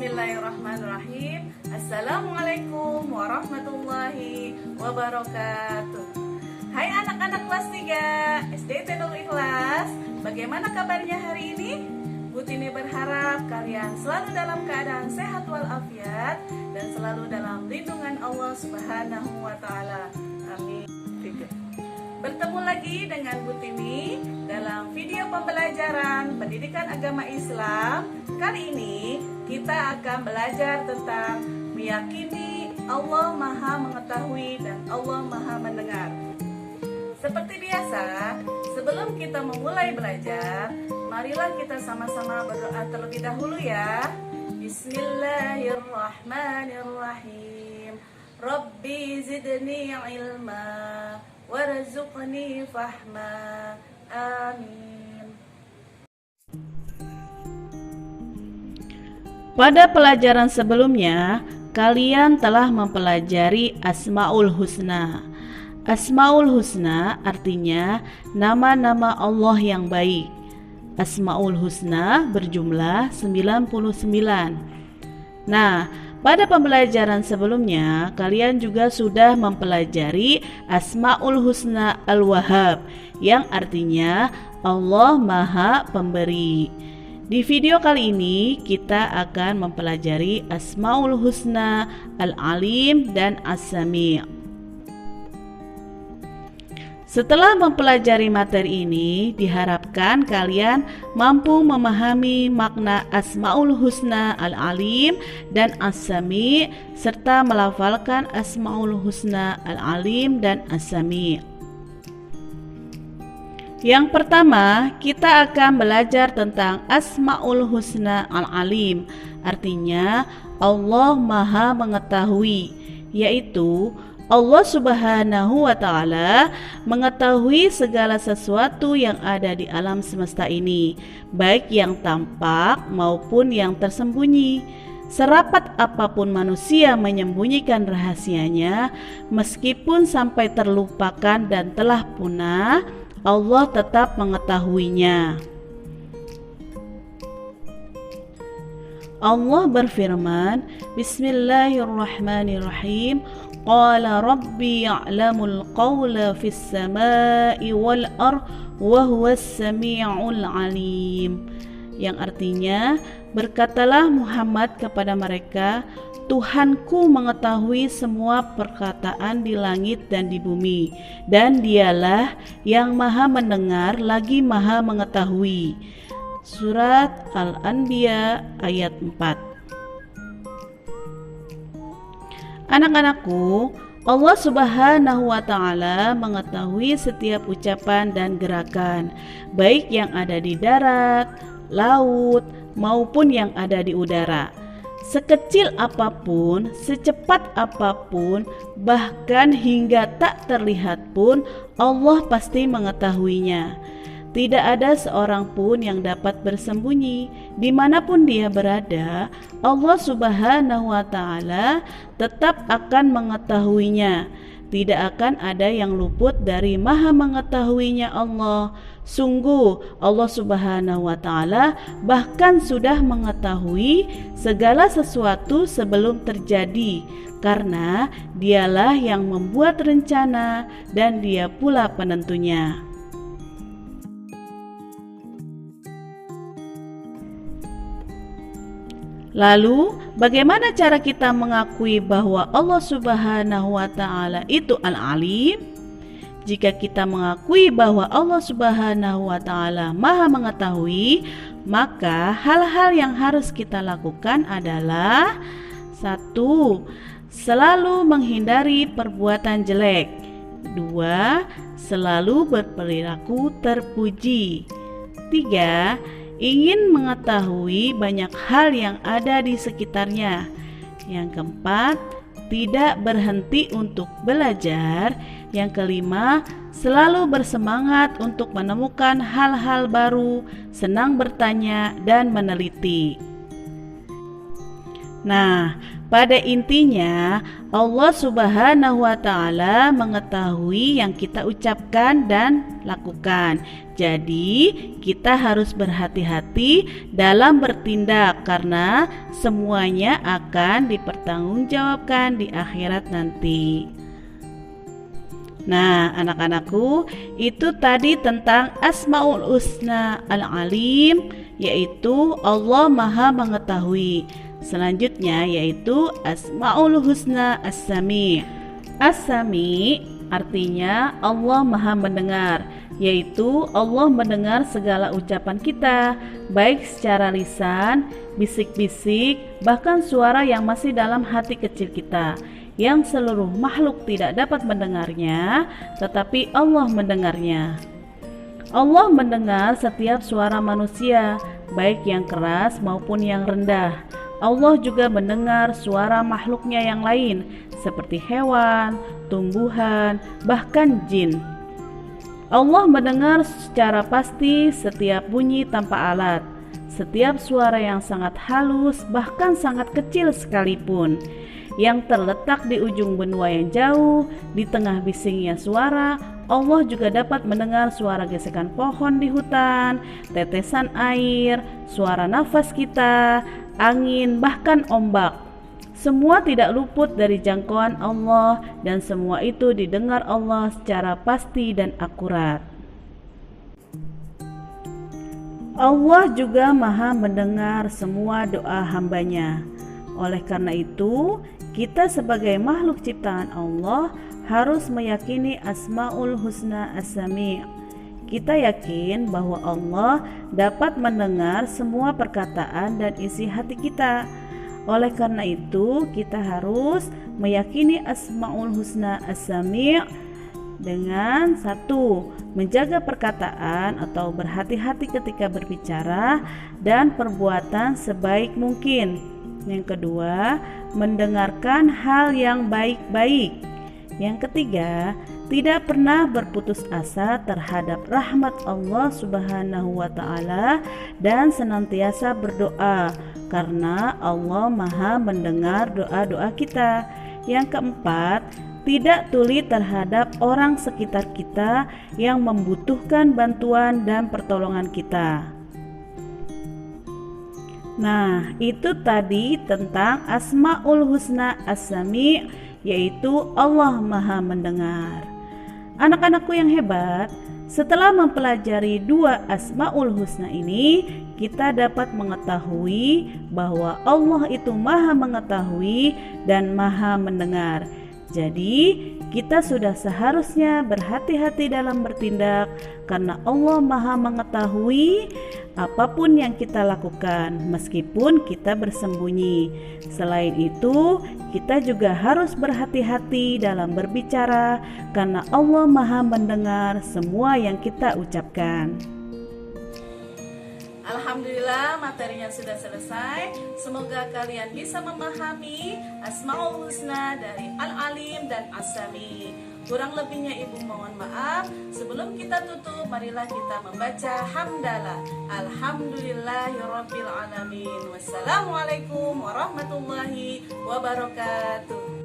Bismillahirrahmanirrahim. Assalamualaikum warahmatullahi wabarakatuh. Hai anak-anak kelas 3 SD Nurul Ikhlas, bagaimana kabarnya hari ini? Bu Tini berharap kalian selalu dalam keadaan sehat walafiat dan selalu dalam lindungan Allah Subhanahu wa Ta'ala. Amin. Bertemu lagi dengan Bu Tini dalam video pembelajaran pendidikan agama Islam. Kali ini kita akan belajar tentang meyakini Allah Maha Mengetahui dan Allah Maha Mendengar. Seperti biasa, sebelum kita memulai belajar, marilah kita sama-sama berdoa terlebih dahulu ya. Bismillahirrahmanirrahim. Rabbi zidni ilma warzuqni fahma. Amin. Pada pelajaran sebelumnya, kalian telah mempelajari Asmaul Husna. Asmaul Husna artinya nama-nama Allah yang baik. Asmaul Husna berjumlah 99. Nah, pada pembelajaran sebelumnya, kalian juga sudah mempelajari Asmaul Husna Al-Wahhab, yang artinya Allah Maha Pemberi. Di video kali ini, kita akan mempelajari Asmaul Husna Al-Alim dan As-Sami'. Setelah mempelajari materi ini, diharapkan kalian mampu memahami makna Asmaul Husna Al-Alim dan As-Sami' serta melafalkan Asmaul Husna Al-Alim dan As-Sami'. Yang pertama, kita akan belajar tentang Asmaul Husna Al-Alim, artinya Allah Maha Mengetahui, yaitu Allah Subhanahu wa Ta'ala mengetahui segala sesuatu yang ada di alam semesta ini, baik yang tampak maupun yang tersembunyi. Serapat apapun manusia menyembunyikan rahasianya, meskipun sampai terlupakan dan telah punah, Allah tetap mengetahuinya. Allah berfirman, Bismillahirrahmanirrahim. Qala rabbi ya'lamul qawla fis sama'i wal ardh wa huwas sami'ul alim. Yang artinya, berkatalah Muhammad kepada mereka, Tuhanku mengetahui semua perkataan di langit dan di bumi, dan dialah yang maha mendengar lagi maha mengetahui. Surat Al-Anbiya ayat 4. Anak-anakku, Allah Subhanahu wa Ta'ala mengetahui setiap ucapan dan gerakan, baik yang ada di darat, laut, maupun yang ada di udara. Sekecil apapun, secepat apapun, bahkan hingga tak terlihat pun, Allah pasti mengetahuinya. Tidak ada seorang pun yang dapat bersembunyi. Dimanapun dia berada, Allah Subhanahu wa Ta'ala tetap akan mengetahuinya. Tidak akan ada yang luput dari maha mengetahuinya Allah. Sungguh Allah Subhanahu wa Ta'ala bahkan sudah mengetahui segala sesuatu sebelum terjadi, karena dialah yang membuat rencana dan dia pula penentunya. Lalu, bagaimana cara kita mengakui bahwa Allah Subhanahu wa Ta'ala itu Al-Alim? Jika kita mengakui bahwa Allah Subhanahu wa Ta'ala Maha Mengetahui, maka hal-hal yang harus kita lakukan adalah 1. Selalu menghindari perbuatan jelek. 2. Selalu berperilaku terpuji. 3. Ingin mengetahui banyak hal yang ada di sekitarnya. Yang keempat, tidak berhenti untuk belajar. Yang kelima, selalu bersemangat untuk menemukan hal-hal baru, senang bertanya dan meneliti. Nah, pada intinya Allah Subhanahu wa taala mengetahui yang kita ucapkan dan lakukan. Jadi, kita harus berhati-hati dalam bertindak karena semuanya akan dipertanggungjawabkan di akhirat nanti. Nah, anak-anakku, itu tadi tentang Asmaul Husna Al-Alim, yaitu Allah Maha Mengetahui. Selanjutnya yaitu Asmaul Husna As-Sami. As-Sami artinya Allah Maha Mendengar, yaitu Allah mendengar segala ucapan kita, baik secara lisan, bisik-bisik, bahkan suara yang masih dalam hati kecil kita, yang seluruh makhluk tidak dapat mendengarnya, tetapi Allah mendengarnya. Allah mendengar setiap suara manusia, baik yang keras maupun yang rendah. Allah juga mendengar suara makhluknya yang lain, seperti hewan, tumbuhan, bahkan jin. Allah mendengar secara pasti setiap bunyi tanpa alat, setiap suara yang sangat halus, bahkan sangat kecil sekalipun, yang terletak di ujung benua yang jauh, di tengah bisingnya suara. Allah juga dapat mendengar suara gesekan pohon di hutan, tetesan air, suara nafas kita, angin, bahkan ombak. Semua tidak luput dari jangkauan Allah, dan semua itu didengar Allah secara pasti dan akurat. Allah juga Maha mendengar semua doa hambanya. Oleh karena itu, kita sebagai makhluk ciptaan Allah harus meyakini Asmaul Husna As-Sami'. Kita yakin bahwa Allah dapat mendengar semua perkataan dan isi hati kita. Oleh karena itu, kita harus meyakini Asmaul Husna As-Sami' dengan satu, menjaga perkataan atau berhati-hati ketika berbicara dan perbuatan sebaik mungkin. Yang kedua, mendengarkan hal yang baik-baik. Yang ketiga, tidak pernah berputus asa terhadap rahmat Allah Subhanahu wa taala dan senantiasa berdoa karena Allah Maha mendengar doa-doa kita. Yang keempat, tidak tuli terhadap orang sekitar kita yang membutuhkan bantuan dan pertolongan kita. Nah, itu tadi tentang Asmaul Husna As-Sami', yaitu Allah Maha Mendengar. Anak-anakku yang hebat, setelah mempelajari dua Asmaul Husna ini, kita dapat mengetahui bahwa Allah itu Maha Mengetahui dan Maha Mendengar. Jadi, kita sudah seharusnya berhati-hati dalam bertindak karena Allah Maha Mengetahui apapun yang kita lakukan meskipun kita bersembunyi. Selain itu, kita juga harus berhati-hati dalam berbicara karena Allah Maha Mendengar semua yang kita ucapkan. Alhamdulillah, materinya sudah selesai. Semoga kalian bisa memahami Asmaul Husna dari Al-Alim dan As-Sami. Kurang lebihnya ibu mohon maaf. Sebelum kita tutup, marilah kita membaca hamdalah. Alhamdulillahirabbil alamin. Wassalamualaikum warahmatullahi wabarakatuh.